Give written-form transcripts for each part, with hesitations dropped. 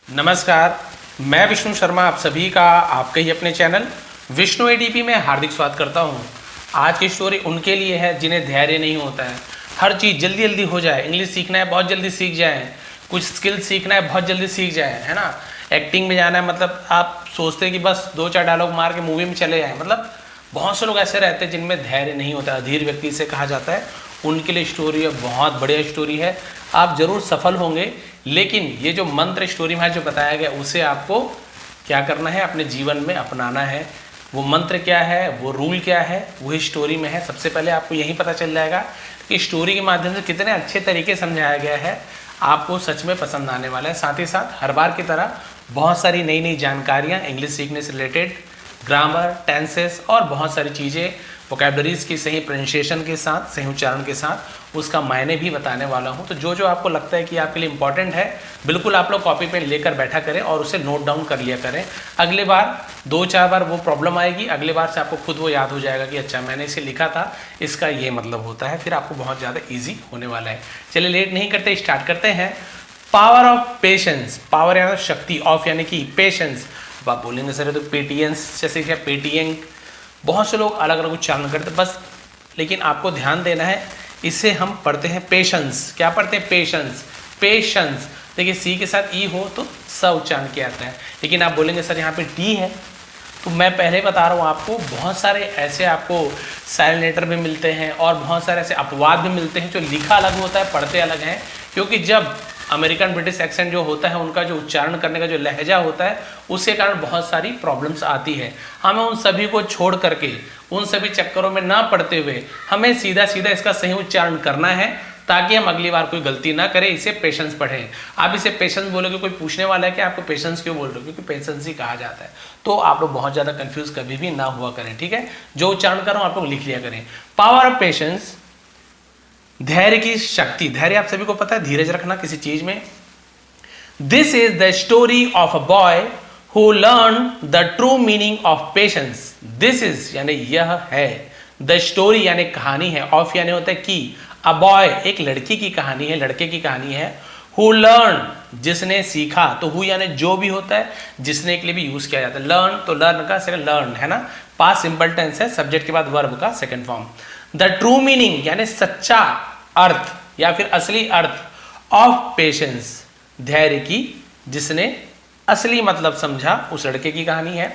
नमस्कार, मैं विष्णु शर्मा आप सभी का आपके ही अपने चैनल विष्णु एडीपी में हार्दिक स्वागत करता हूं। आज की स्टोरी उनके लिए है जिन्हें धैर्य नहीं होता है। हर चीज़ जल्दी जल्दी हो जाए, इंग्लिश सीखना है बहुत जल्दी सीख जाएं, कुछ स्किल सीखना है बहुत जल्दी सीख जाएं, है ना। एक्टिंग में जाना है, मतलब आप सोचते हैं कि बस 2-4 डायलॉग मार के मूवी में चले जाएँ। मतलब बहुत से लोग ऐसे रहते हैं जिनमें धैर्य नहीं होता, अधीर व्यक्ति से कहा जाता है। उनके लिए स्टोरी है, बहुत बढ़िया स्टोरी है, आप ज़रूर सफल होंगे। लेकिन ये जो मंत्र स्टोरी में जो बताया गया उसे आपको क्या करना है, अपने जीवन में अपनाना है। वो मंत्र क्या है, वो रूल क्या है, वही स्टोरी में है। सबसे पहले आपको यही पता चल जाएगा कि स्टोरी के माध्यम से कितने अच्छे तरीके समझाया गया है, आपको सच में पसंद आने वाला है। साथ ही साथ हर बार की तरह बहुत सारी नई नई जानकारियाँ इंग्लिश सीखने से रिलेटेड, ग्रामर, टेंसेस और बहुत सारी चीज़ें, वोकैबलरीज की सही प्रोनाउंसिएशन के साथ, सही उच्चारण के साथ उसका मायने भी बताने वाला हूं। तो जो जो आपको लगता है कि आपके लिए इंपॉर्टेंट है, बिल्कुल आप लोग कॉपी पेन लेकर बैठा करें और उसे नोट डाउन कर लिया करें। अगले बार 2-4 बार वो प्रॉब्लम आएगी, अगले बार से आपको खुद वो याद हो जाएगा कि अच्छा मैंने इसे लिखा था, इसका ये मतलब होता है। फिर आपको बहुत ज़्यादा ईजी होने वाला है। चलिए लेट नहीं करते, स्टार्ट करते हैं। Power of patience. पावर यानी शक्ति, ऑफ यानी कि पेशेंस। अब आप बोलेंगे सर तो पेटियंस जैसे क्या, पेटियंग, बहुत से लोग अलग अलग उच्चारण करते बस, लेकिन आपको ध्यान देना है। इसे हम पढ़ते हैं पेशेंस। क्या पढ़ते हैं? पेशेंस। पेशेंस देखिए, सी के साथ ई हो तो स उच्चारण किया जाता है। लेकिन आप बोलेंगे सर यहाँ पे टी है, तो मैं पहले बता रहा हूँ आपको, बहुत सारे ऐसे आपको साइलेंट लेटर भी मिलते हैं और बहुत सारे ऐसे अपवाद भी मिलते हैं जो लिखा अलग होता है, पढ़ते अलग हैं। क्योंकि जब अमेरिकन ब्रिटिश एक्सेंट जो होता है, उनका जो उच्चारण करने का जो लहजा होता है, उसके कारण बहुत सारी प्रॉब्लम्स आती है। हमें उन सभी को छोड़ करके, उन सभी चक्करों में ना पड़ते हुए, हमें सीधा सीधा इसका सही उच्चारण करना है ताकि हम अगली बार कोई गलती ना करें। इसे पेशेंस पढ़ें। आप इसे पेशेंस बोलोगे, कोई पूछने वाला है कि आपको पेशेंस क्यों बोल रहे हो, क्योंकि पेशेंस ही कहा जाता है। तो आप लोग बहुत ज़्यादा कंफ्यूज कभी भी ना हुआ करें, ठीक है। जो उच्चारण कर रहा हूँ आप लोग लिख लिया करें। पावर ऑफ पेशेंस, धैर्य की शक्ति। धैर्य आप सभी को पता है, धीरज रखना किसी चीज में। This is the story of a boy who learn the true meaning of patience. This is यानी यह है, द स्टोरी यानी कहानी है, ऑफ यानी होता है कि, अ बॉय एक लड़की की कहानी है, लड़के की कहानी है। हु लर्न जिसने सीखा, तो हु यानी जो भी होता है, जिसने के लिए भी यूज किया जाता है। लर्न तो लर्न का सेकंड लर्न है ना, पास्ट सिंपल टेंस है, सब्जेक्ट के बाद वर्ब का second form. The true meaning यानी सच्चा अर्थ या फिर असली अर्थ ऑफ पेशेंस, धैर्य की, जिसने असली मतलब समझा, उस लड़के की कहानी है।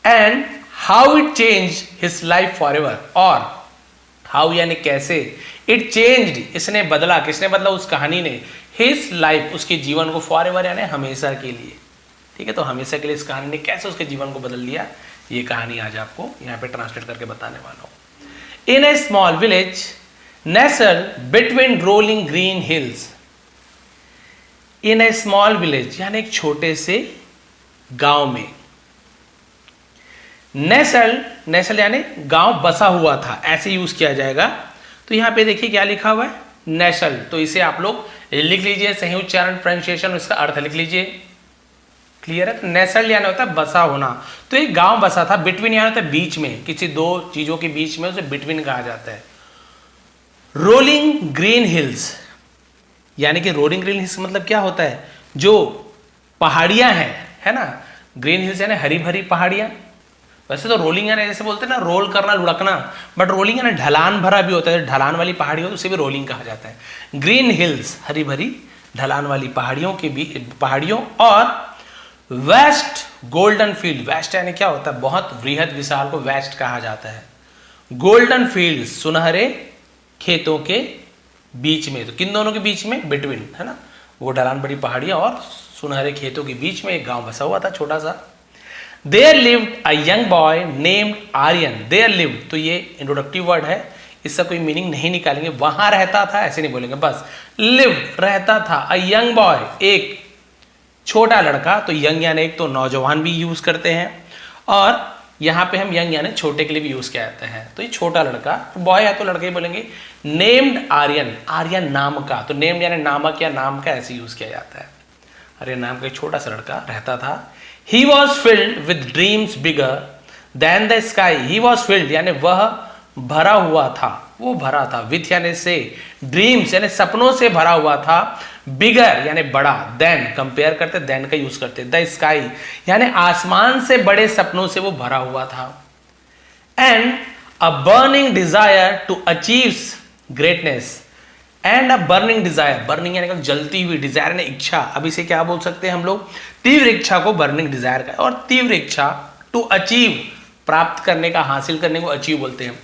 And how it change his life for ever, और हाउ यानी कैसे, इट चेंज्ड इसने बदला, किसने बदला? उस कहानी ने, हिज लाइफ उसके जीवन को, फॉर एवर यानी हमेशा के लिए, ठीक है। तो हमेशा के लिए इस कहानी ने कैसे उसके जीवन को बदल दिया, ये कहानी आज आपको यहाँ पे ट्रांसलेट करके बताने वाला हूँ। In a small village nestled between rolling green hills. In a small village यानी एक छोटे से गांव में, nestled यानी गांव बसा हुआ था, ऐसे यूज किया जाएगा। तो यहां पे देखिए क्या लिखा हुआ है, nestled। तो इसे आप लोग लिख लीजिए, सही उच्चारण, प्रोनाउंसिएशन, इसका अर्थ लिख लीजिए। क्लियर है? तो नेस्टल यानी होता है बसा होना। तो एक गांव बसा था, बिटवीन यानी होता है बीच में, किसी दो चीजों के बीच में, उसे बिटवीन कहा जाता है। रोलिंग ग्रीन हिल्स यानी कि रोलिंग ग्रीन हिल्स मतलब क्या होता है, जो पहाड़ियां हैं, है ना। ग्रीन हिल्स यानी हरी भरी पहाड़ियां। वैसे तो रोलिंग यानी जैसे बोलते हैं ना, रोल करना, लुढ़कना, बट रोलिंग यानी ढलान भरा भी होता है। ढलान वाली पहाड़ी हो तो उसे भी रोलिंग कहा जाता है। ग्रीन हिल्स हरी भरी ढलान वाली पहाड़ियों के बीच, पहाड़ियों, और वेस्ट गोल्डन फील्ड। वेस्ट यानी क्या होता है, बहुत वृहद विशाल को वेस्ट कहा जाता है। गोल्डन फील्ड सुनहरे खेतों के बीच में, तो किन दोनों के बीच में? बिटवीन, है ना। वो ढलान बड़ी पहाड़ियां और सुनहरे खेतों के बीच में एक गांव बसा हुआ था, छोटा सा। There lived a young boy named Aryan. There lived, तो ये इंट्रोडक्टिव वर्ड है, इसका कोई मीनिंग नहीं निकालेंगे। वहां रहता था ऐसे नहीं बोलेंगे, बस लिव्ड रहता था। अ यंग बॉय एक छोटा लड़का, तो यंग यानी एक तो नौजवान भी यूज करते हैं, और यहाँ पे हम यंग यानी छोटे के लिए भी यूज किया जाता है। तो ये छोटा लड़का, बॉय है तो लड़के ही बोलेंगे। नेम्ड आर्यन, आर्यन नाम का, तो नेम्ड यानी नामक या नाम का, ऐसे यूज किया जाता है। आर्यन नाम का एक छोटा सा लड़का रहता था। He was filled with dreams bigger than the sky. He was filled यानी वह भरा हुआ था, वो भरा था, विथ यानी से, ड्रीम्स यानी सपनों से भरा हुआ था, बिगर यानी बड़ा, देन कंपेयर करते देन का यूज करते, द स्काई यानी आसमान से बड़े सपनों से वो भरा हुआ था, and a burning desire to achieve greatness, and a burning desire, burning यानी जलती हुई, डिजायर ने इच्छा, अब इसे क्या बोल सकते हैं हम लोग, तीव्र इच्छा को बर्निंग डिजायर का, और तीव्र इच्छा टू अचीव प्राप्त करने का, हासिल करने को अचीव बोलते हैं।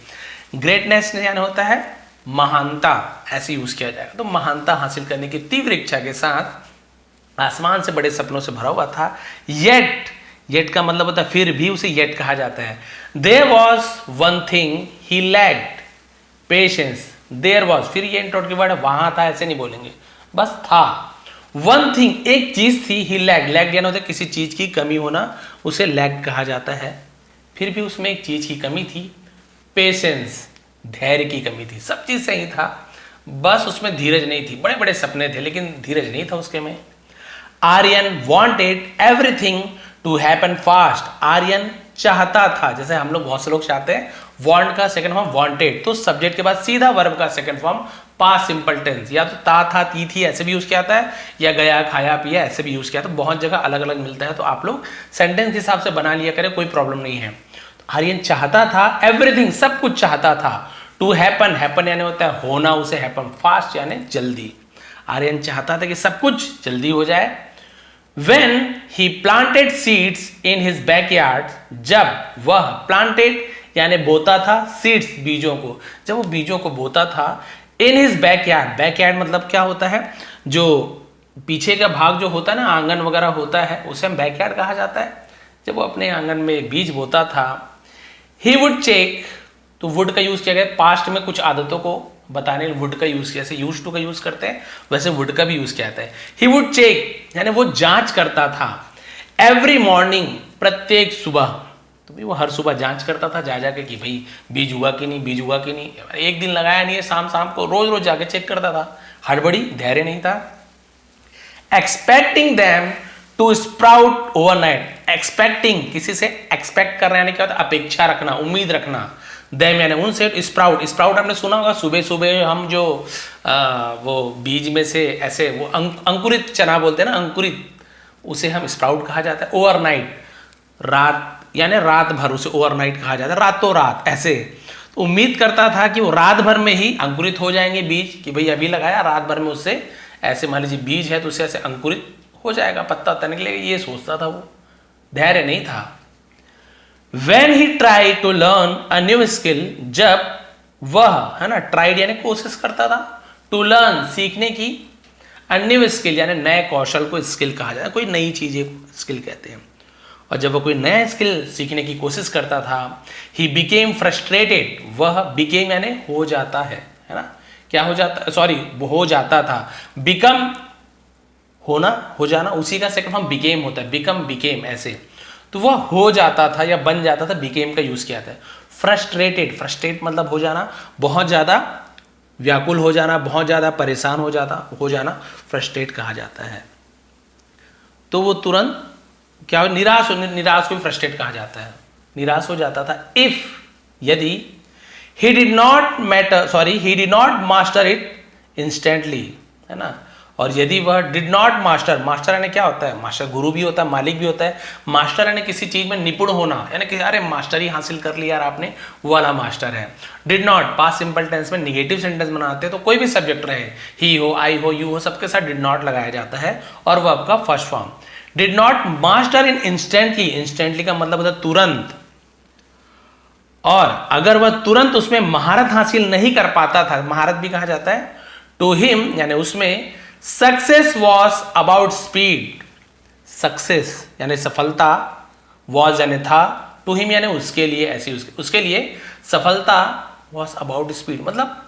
ग्रेटनेस यानी होता है महानता, ऐसे यूज किया जाएगा, तो महानता हासिल करने की तीव्र इच्छा के साथ आसमान से बड़े सपनों से भरा हुआ था। येट का मतलब होता है फिर भी, उसे येट कहा जाता है। There was one thing he lacked patience, there was, फिर ये इंट्रोडक्टिव वर्ड है, वहां था ऐसे नहीं बोलेंगे, बस था। वन थिंग एक चीज थी, ही लैक्ड यानी होता है किसी चीज की कमी होना, उसे लैक्ड कहा जाता है। फिर भी उसमें एक चीज की कमी थी, पेशेंस, धैर्य की कमी थी। सब चीज सही था, बस उसमें धीरज नहीं थी। बड़े बड़े सपने थे लेकिन धीरज नहीं था उसके में। Aryan wanted everything to happen fast, Aryan चाहता था, जैसे हम लोग बहुत से लोग चाहते हैं, वांट का सेकंड फॉर्म वांटेड, तो सब्जेक्ट के बाद सीधा वर्ब का second form past simple tense, या तो था ती थी ऐसे भी यूज किया जाता है, या गया खाया पिया ऐसे भी यूज किया, तो बहुत जगह अलग अलग मिलता है, तो आप लोग सेंटेंस के हिसाब से बना लिया करें, कोई प्रॉब्लम नहीं है। आर्यन चाहता था एवरीथिंग, सब कुछ चाहता था, टू हैपन, हैपन यानी होता है होना, उसे हैपन फास्ट यानी जल्दी। आर्यन चाहता था कि सब कुछ जल्दी हो जाए। When he planted seeds in his backyard, जब वह planted यानी बोता था, seeds बीजों को, जब वो बीजों को बोता था, in his backyard, backyard मतलब क्या होता है, जो पीछे का भाग जो होता है ना, आंगन वगैरह होता है, उसे हम बैकयार्ड कहा जाता है। जब वो अपने आंगन में बीज बोता था, he would check, तो वुड का यूज किया गया पास्ट में कुछ आदतों को बताने, वुड का यूज किया, जैसे यूज टू का यूज करते हैं वैसे वुड का भी यूज किया जाता है। ही वुड चेक यानी वो जांच करता था, एवरी मॉर्निंग प्रत्येक सुबह, तो भी वो हर सुबह जांच करता था जा जाके कि भाई बीज हुआ कि नहीं, बीज हुआ कि नहीं। एक दिन लगाया नहीं है, शाम शाम को रोज रोज जाके चेक करता था, हड़बड़ी धैर्य नहीं था। Expecting them to sprout overnight, expecting किसी से एक्सपेक्ट कर रहे हैं, क्या होता है अपेक्षा रखना, उम्मीद रखना। देम यानी उनसे, स्प्राउट, स्प्राउट हमने सुना होगा, सुबह सुबह हम जो वो बीज में से ऐसे वो अंकुरित चना बोलते हैं ना, अंकुरित, उसे हम स्प्राउट कहा जाता है। ओवरनाइट, रात यानी रात भर, उसे ओवरनाइट कहा जाता है, रातों रात ऐसे। तो उम्मीद करता था कि वो रात भर में ही अंकुरित हो जाएंगे बीज, कि भाई अभी लगाया रात भर में उससे ऐसे, मान लीजिए बीज है तो उससे ऐसे अंकुरित हो जाएगा, पत्ता तने के लिए, ये सोचता था वो, धैर्य नहीं था। When he tried to learn a new skill, जब वह है ना, ट्राइड यानी कोशिश करता था, टू लर्न सीखने की, a new skill यानी नए कौशल को स्किल कहा जाता है, कोई नई चीजें स्किल कहते हैं। और जब वह कोई नया स्किल सीखने की कोशिश करता था, he became frustrated, वह became यानी हो जाता है ना, क्या हो जाता, सॉरी हो जाता था, become होना, हो जाना, उसी का सेकंड फॉर्म became होता है, become became ऐसे, तो वह हो जाता था या बन जाता था, became का यूज किया था। फ्रस्ट्रेटेड, फ्रस्ट्रेट मतलब हो जाना, बहुत ज्यादा व्याकुल हो जाना, बहुत ज्यादा परेशान हो जाना फ्रस्ट्रेट कहा जाता है। तो वो तुरंत क्या, निराश को फ्रस्ट्रेट कहा जाता है, निराश हो जाता था। इफ यदि he did not master it instantly, है ना, और यदि वह डिड नॉट मास्टर, मास्टर यानी क्या होता है, मास्टर गुरु भी होता है, मालिक भी होता है। मास्टर यानी किसी चीज में निपुण होना, यानी कि अरे मास्टर ही हासिल कर लिया यार आपने, वो वाला मास्टर है। Did not past simple tense में निगेटिव सेंटेंस बनाते हैं, तो कोई भी सब्जेक्ट रहे, ही हो, आई हो, यू हो, सबके साथ डिड नॉट लगाया जाता है, और वह आपका first form. Did not master in instantly, instantly का मतलब होता है तुरंत, और अगर वह तुरंत उसमें महारत हासिल नहीं कर पाता था, महारत भी कहा जाता है। टू हिम यानी उसमें, success was about speed, success यानी सफलता, वॉज यानी था, टू हिम यानी उसके लिए, ऐसी उसके लिए सफलता वॉज अबाउट स्पीड मतलब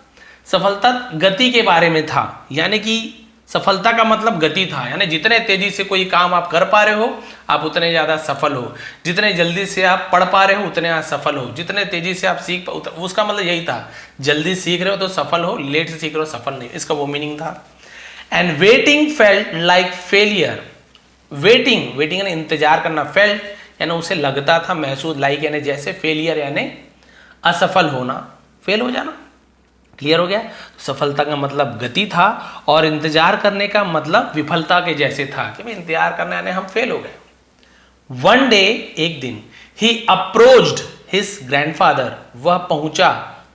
सफलता गति के बारे में था, यानी कि सफलता का मतलब गति था, यानी जितने तेजी से कोई काम आप कर पा रहे हो आप उतने ज्यादा सफल हो, जितने जल्दी से आप पढ़ पा रहे हो उतने आप सफल हो, जितने तेजी से आप सीख, उसका मतलब यही था, जल्दी सीख रहे हो तो सफल हो, लेट से सीख रहे हो सफल नहीं, इसका वो मीनिंग था। And waiting felt like failure, waiting यानी इंतजार करना, फेल्ट यानी उसे लगता था, महसूस, लाइक यानी जैसे, फेलियर यानी असफल होना, फेल हो जाना, क्लियर हो गया। सफलता का मतलब गति था और इंतजार करने का मतलब विफलता के जैसे था कि भाई इंतजार करने आने हम फेल हो गए। वन डे, एक दिन, ही अप्रोच्ड हिज ग्रैंडफादर, वह पहुंचा।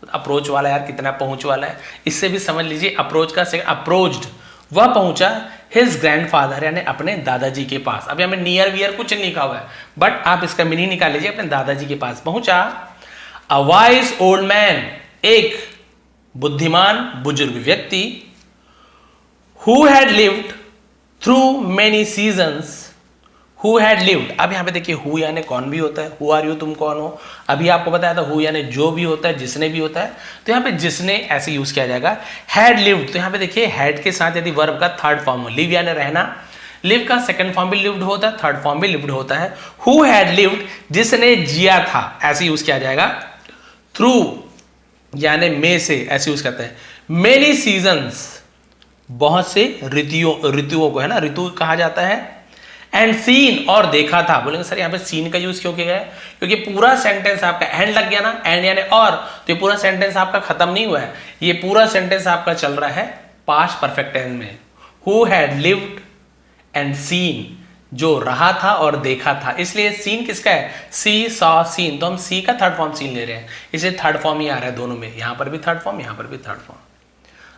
अप्रोच वाला यार कितना पहुंच वाला है, इससे भी समझ लीजिए अप्रोच का से अप्रोच्ड, वह पहुंचा हिज ग्रैंडफादर यानी अपने दादाजी के पास। अभी हमें नियर वियर कुछ नहीं लिखा हुआ है, बट आप इसका मीनिंग निकाल लीजिए, अपने दादाजी के पास पहुंचा। अ वाइज ओल्ड मैन, एक बुद्धिमान बुजुर्ग व्यक्ति, who had lived through many seasons, who had lived. अब यहां पे देखिए हु यानी कौन भी होता है, हु आर यू, तुम कौन हो। अभी आपको बताया था हु यानी जो भी होता है, जिसने भी होता है, तो यहां पे जिसने ऐसे यूज किया जाएगा। हैड लिव्ड, तो यहां पे देखिए हैड के साथ यदि वर्ब का थर्ड फॉर्म हो, लिव यानी रहना, लिव का सेकंड फॉर्म भी लिव्ड होता है, थर्ड फॉर्म भी लिव्ड होता है। हु हैड लिव्ड, जिसने जिया था, ऐसे यूज किया जाएगा। थ्रू यानी में से, ऐसे यूज करते हैं। मेनी सीजन्स, बहुत से ऋतुओं को, है ना, ऋतु कहा जाता है। एंड सीन, और देखा था। बोलेंगे सर यहाँ पे सीन का यूज क्यों किया गया है, क्योंकि पूरा सेंटेंस आपका एंड लग गया ना, एंड यानी और, तो ये पूरा सेंटेंस आपका खत्म नहीं हुआ है, ये पूरा सेंटेंस आपका चल रहा है पास्ट परफेक्ट टेंस में। Who had lived and seen, जो रहा था और देखा था, इसलिए सीन किसका है, सी सॉ सीन, तो हम सी का थर्ड फॉर्म सीन ले रहे हैं, इसलिए थर्ड फॉर्म ही आ रहा है दोनों में, यहां पर भी थर्ड फॉर्म, यहां पर भी थर्ड फॉर्म।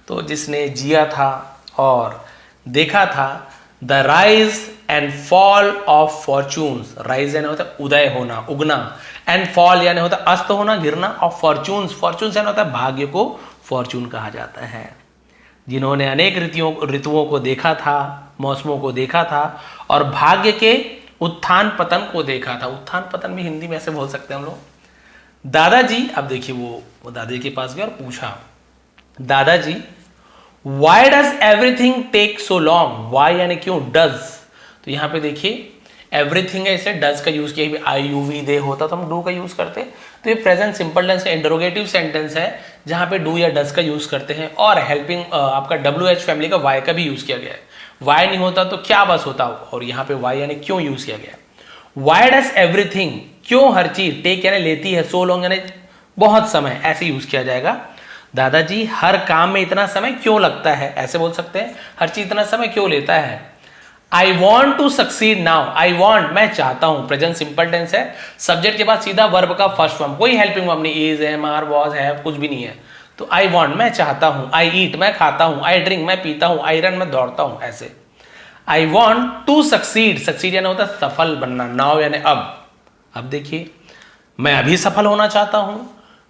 तो जिसने जिया था और देखा था। The rise and fall of fortunes, rise यानी होता है उदय होना, उगना, एंड फॉल यानी होता है अस्त होना, गिरना, ऑफ फॉर्चून्स, फॉर्चून्स यानी होता है भाग्य को फॉर्चून कहा जाता है। जिन्होंने अनेक ऋतुओं को देखा था, मौसमों को देखा था और भाग्य के उत्थान पतन को देखा था। उत्थान पतन भी हिंदी में ऐसे बोल सकते हैं हम लोग। दादाजी, अब देखिए वो दादाजी के पास गया और पूछा, दादाजी why does everything take so long, why यानी क्यों, डज, तो यहां पे देखिए एवरीथिंग है, इसे डज का यूज किया, आई यू वी दे होता तो हम डू का यूज करते, तो ये प्रेजेंट सिंपल टेंस का इंटरोगेटिव सेंटेंस है जहां पे डू या डज का यूज करते हैं। और हेल्पिंग आपका डब्ल्यू एच फैमिली का वाई का भी यूज किया गया है। वाई नहीं होता तो क्या बस होता, और यहाँ पे वाई यानी क्यों यूज किया गया। वाई डज एवरीथिंग, क्यों हर चीज, टेक यानी लेती है, सो लॉन्ग यानी बहुत समय, ऐसे यूज किया जाएगा। दादाजी हर काम में इतना समय क्यों लगता है, ऐसे बोल सकते हैं, हर चीज इतना समय क्यों लेता है। I want to succeed now, I want मैं चाहता हूं, प्रेजेंट सिंपल टेंस है, सब्जेक्ट के बाद सीधा वर्ब का फर्स्ट फॉर्म, कोई हेल्पिंग वर्ब नहीं, is, am, are, was, have, कुछ भी नहीं है। तो आई वॉन्ट मैं चाहता हूं, आई ईट मैं खाता हूं, आई ड्रिंक मैं पीता हूं, आई रन मैं दौड़ता हूं, ऐसे। I want to succeed, succeed यानी होता है सफल बनना, नाउ यानी अब देखिए मैं अभी सफल होना चाहता हूं।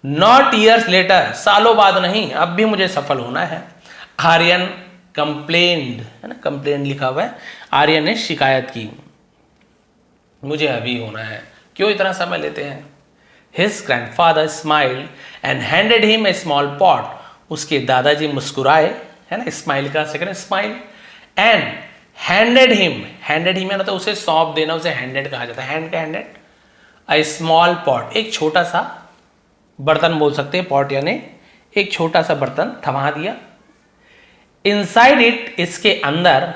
नॉट ईयर्स लेटर, सालों बाद नहीं, अब भी मुझे सफल होना है। आर्यन कंप्लेन्ड, है ना, कंप्लेन लिखा हुआ है, आर्यन ने शिकायत की, मुझे अभी होना है, क्यों इतना समय लेते हैं। His grandfather smiled and handed him a small pot, उसके दादाजी मुस्कुराए, है ना, स्माइल का second smile, and handed him यानी तो उसे सौंप देना, उसे हैंडेड कहा जाता है, हैंड का हैंडेड, ए स्मॉल पॉट, एक छोटा सा बर्तन बोल सकते हैं, पॉट यानी एक छोटा सा बर्तन थमा दिया। इनसाइड इट, इसके अंदर,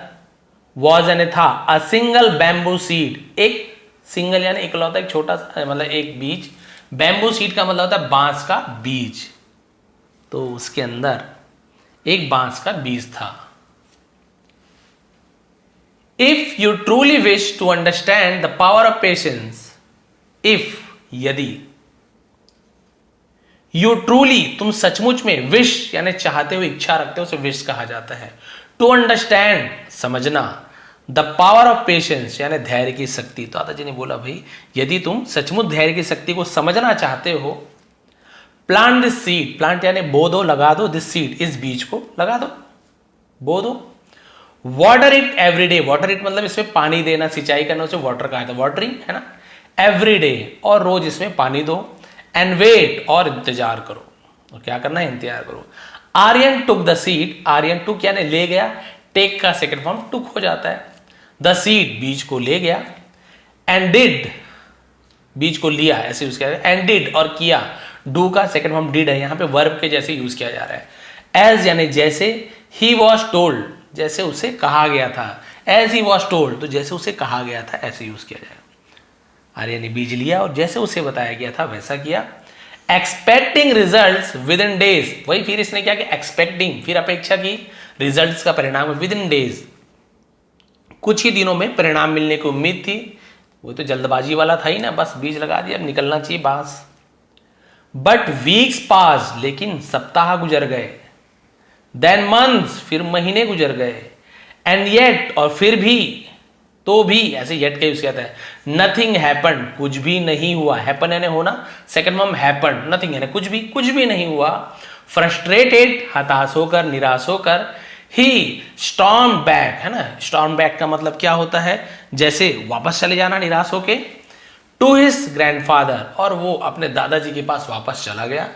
वॉज यानी था, अ सिंगल बैम्बू सीड, एक सिंगल यानी इकलौता, एक छोटा सा मतलब एक बीज, बैम्बू सीड का मतलब होता है बांस का बीज, तो उसके अंदर एक बांस का बीज था। If you truly wish to understand the power of patience, if यदि, यू ट्रूली तुम सचमुच में, विश यानी चाहते हुए, इच्छा रखते हो, उसे विश कहा जाता है। टू अंडरस्टैंड समझना, द पावर ऑफ पेशेंस यानी धैर्य की शक्ति। तो दादाजी ने बोला भाई यदि तुम सचमुच धैर्य की शक्ति को समझना चाहते हो, प्लांट दिस सीड, प्लांट यानी बो दो, लगा दो, दिस सीड इस बीज को लगा दो, बो दो। Water it every day, water it मतलब इसमें पानी देना, सिंचाई करना, उसे वाटर कहा था, वाटरिंग, है ना, एवरी डे, और रोज इसमें पानी दो। एंड वेट, और इंतजार करो, और क्या करना है, इंतजार करो। Aryan took the seed, Aryan took यानी ले गया, टेक का सेकंड फॉर्म टुक हो जाता है। द सीड बीज को ले गया, एंड डिड बीज को लिया, ऐसे यूज किया जाए। एंड डिड और किया, डू का सेकंड फॉर्म डिड है, यहां पे वर्ब के जैसे यूज किया जा रहा है। एज यानी जैसे, ही वॉज टोल्ड जैसे उसे कहा गया था, एज ही वॉज टोल्ड तो जैसे उसे कहा गया था, ऐसे यूज किया जाएगा। आर्यन ने बीज लिया और जैसे उसे बताया गया था वैसा किया। Expecting results with in days, वही फिर इसने क्या किया, एक्सपेक्टिंग, फिर अपेक्षा की, रिजल्ट्स का परिणाम विद इन डेज, कुछ ही दिनों में परिणाम मिलने की उम्मीद थी। वो तो जल्दबाजी वाला था ही ना, बस बीज लगा दिया, अब निकलना चाहिए बांस। बट वीक्स पास, लेकिन सप्ताह गुजर गए, देन मंथ्स, फिर महीने गुजर गए, एंड येट, और फिर भी, तो भी, ऐसे येट का यूज किया है, नथिंग हैपन, कुछ भी नहीं हुआ, हैपन यानी होना, सेकंड फॉर्म हैपन, नथिंग यानी कुछ भी नहीं हुआ। फ्रस्ट्रेटेड, हताश होकर, निराश होकर, ही स्टॉर्म बैक, है ना, स्टॉर्म बैक का मतलब क्या होता है, जैसे वापस चले जाना निराश होके, टू हिज ग्रैंडफादर, और वो अपने दादाजी के पास वापस चला गया।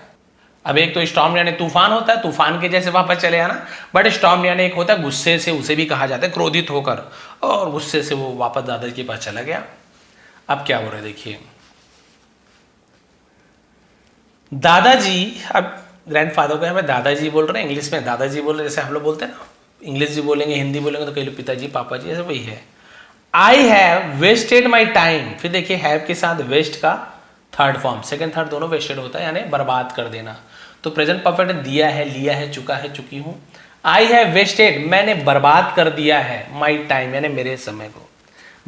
अब एक तो स्टॉर्म यानी तूफान होता है, तूफान के जैसे वापस चले आना, बट स्टॉर्म यानी एक होता है गुस्से से, उसे भी कहा जाता है क्रोधित होकर, और गुस्से से वो वापस दादाजी के पास चला गया। अब क्या हो रहा है देखिए, दादाजी, अब ग्रैंडफादर को हमें दादाजी बोल रहे हैं, इंग्लिश में दादाजी बोल रहे हैं, जैसे हम लोग बोलते हैं ना, इंग्लिश भी बोलेंगे, हिंदी बोलेंगे तो कई लोग पिताजी, पापा जी, ऐसे वही है। I have wasted my time, फिर देखिए हैव के साथ वेस्ट का थर्ड फॉर्म, सेकंड थर्ड दोनों वेस्टेड होता है, यानी बर्बाद कर देना। तो प्रेजेंट परफेक्ट दिया है, लिया है, चुका है, चुकी हूं। आई हैव वेस्टेड, मैंने बर्बाद कर दिया है, माई टाइम यानी मेरे समय को,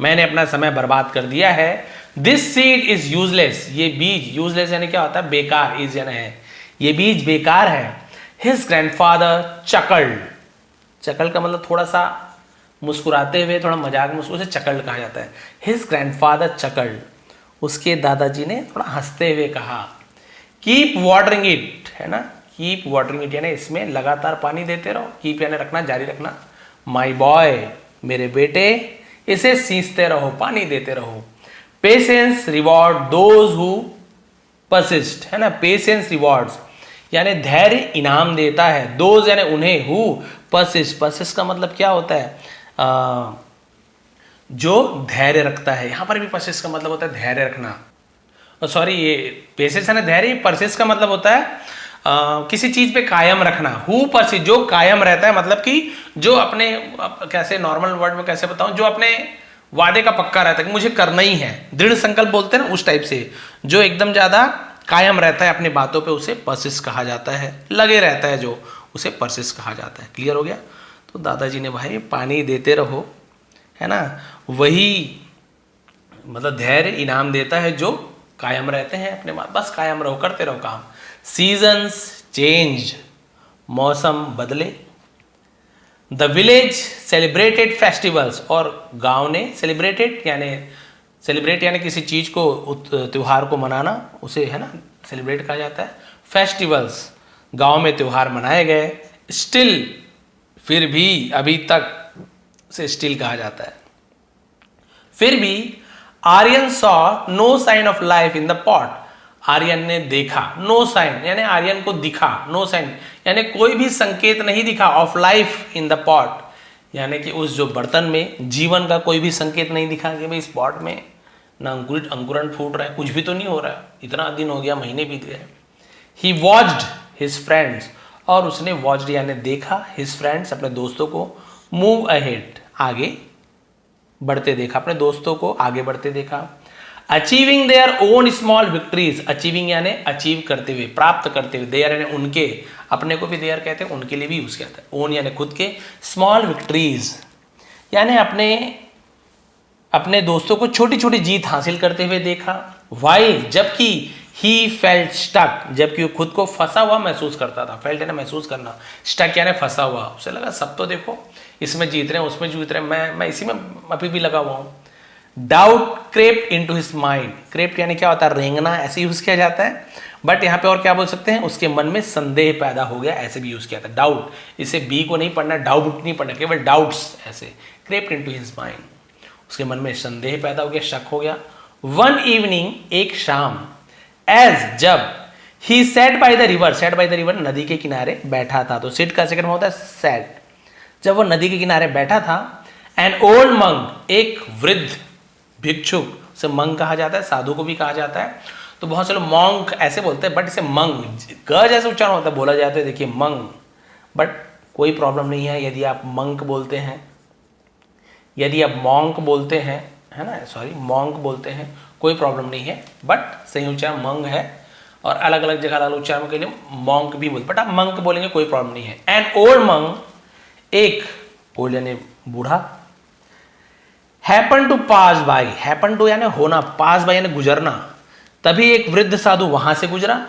मैंने अपना समय बर्बाद कर दिया है। दिस सीड इज यूजलेस, ये बीज, यूजलेस यानी क्या होता है, बेकार, इज यानी है, ये बीज बेकार है। हिज ग्रैंडफादर चकल्ड, चकल का मतलब थोड़ा सा मुस्कुराते हुए, थोड़ा मजाक में, उसे चकल्ड कहा जाता है। हिज ग्रैंडफादर चकल्ड, उसके दादाजी ने थोड़ा हंसते हुए कहा, कीप वाटरिंग इट, है ना, कीप वाटरिंग इट यानी इसमें लगातार पानी देते रहो, कीप यानी रखना, जारी रखना, माई बॉय, मेरे बेटे, इसे सींचते रहो, पानी देते रहो। Patience reward those who persist, है ना, पेशेंस रिवॉर्ड्स यानी धैर्य इनाम देता है, दोज यानी उन्हें, हु परसिस्ट, परसिस्ट का मतलब क्या होता है, जो धैर्य रखता है, यहां पर भी परसिस्ट का मतलब होता है धैर्य रखना, सॉरी ये पेशेंस है धैर्य, परसिस्ट का मतलब होता है किसी चीज पे कायम रखना, हु परसिस्ट, जो कायम रहता है, मतलब कि जो अपने, कैसे नॉर्मल वर्ड में कैसे बताऊं, जो अपने वादे का पक्का रहता है कि मुझे करना ही है, दृढ़ संकल्प बोलते हैं ना, उस टाइप से, जो एकदम ज्यादा कायम रहता है अपनी बातों पे, उसे परसिस्ट कहा जाता है, लगे रहता है जो, उसे परसिस्ट कहा जाता है। क्लियर हो गया। तो दादाजी ने भाई पानी देते रहो, है ना, वही मतलब धैर्य इनाम देता है जो कायम रहते हैं अपने बात, बस कायम रहो, करते रहो काम। सीजन्स चेंज, मौसम बदले। द विलेज सेलिब्रेटेड फेस्टिवल्स, और गांव ने सेलिब्रेटेड यानी, सेलिब्रेट यानी किसी चीज को, त्योहार को मनाना, उसे, है ना, सेलिब्रेट कहा जाता है। फेस्टिवल्स, गांव में त्योहार मनाए गए। स्टिल, फिर भी, अभी तक, से स्टिल कहा जाता है। फिर भी Aryan saw no sign of life in the pot, Aryan ने देखा, नो साइन यानी आर्यन को दिखा, नो साइन यानी कोई भी संकेत नहीं दिखा, of life in the pot यानी कि उस जो बर्तन में जीवन का कोई भी संकेत नहीं दिखा, कि भाई इस पॉट में ना अंकुरण फूट रहा है, कुछ भी तो नहीं हो रहा है, इतना दिन हो गया, महीने बीत गए। ही वॉच्ड हिज फ्रेंड्स, और उसने वॉच्ड यानी देखा, हिज फ्रेंड्स अपने दोस्तों को, मूव अहेड आगे बढ़ते देखा, अपने दोस्तों को आगे बढ़ते देखा। Achieving their own small victories, achieving यानी अचीव करते हुए, प्राप्त करते हुए, देयर यानी उनके, अपने को भी देयर कहते हैं, उनके लिए भी यूज किया जाता है, ओन यानी खुद के, स्मॉल विक्ट्रीज यानी अपने दोस्तों को छोटी छोटी जीत हासिल करते हुए देखा। वाइल, जबकि ही फेल्ट स्टक, जबकि वो खुद को फंसा हुआ महसूस करता था, फेल्ट यानी महसूस करना, स्टक यानी फंसा हुआ, उसे लगा सब तो देखो, इसमें जीत रहे हैं, उसमें जीत रहे हैं, मैं इसी में अभी भी लगा हुआ हूं। Doubt crept into his mind, crept यानी क्या होता है, रेंगना, ऐसे यूज किया जाता है, बट यहाँ पे और क्या बोल सकते हैं, उसके मन में संदेह पैदा हो गया, ऐसे भी यूज किया था। डाउट, इसे बी को नहीं पढ़ना, डाउट नहीं पढ़ना, केवल डाउट्स, ऐसे क्रेप्ट इनटू हिज माइंड, उसके मन में संदेह पैदा हो गया, शक हो गया। वन इवनिंग, एक शाम, एज जब, he sat by the river, sat by the river नदी के किनारे बैठा था, तो सिट का सेकंड होता है सेट, जब वो नदी के किनारे बैठा था। एन ओल्ड मंक, एक वृद्ध भिक्षुक, से मंक कहा जाता है, साधु को भी कहा जाता है, तो बहुत से लोग मॉन्क ऐसे बोलते हैं, बट इसे मंग, ग जैसे उच्चारण होता है, बोला जाता है, देखिए मंग, बट कोई प्रॉब्लम नहीं है यदि आप मंक बोलते हैं, यदि आप मॉन्क बोलते हैं, है ना, सॉरी मॉन्क बोलते हैं, कोई प्रॉब्लम नहीं है, बट सही उच्चारण मंग है। और अलग अलग जगह अलग उच्चारण के लिए मॉन्क भी बोलते, बट आप मंक बोलेंगे कोई प्रॉब्लम नहीं है। एन ओल्ड मंक, एक ओल्ड यानी बूढ़ा, happen to pass by, happen to यानी होना, पास बाय यानी गुजरना, तभी एक वृद्ध साधु वहां से गुजरा,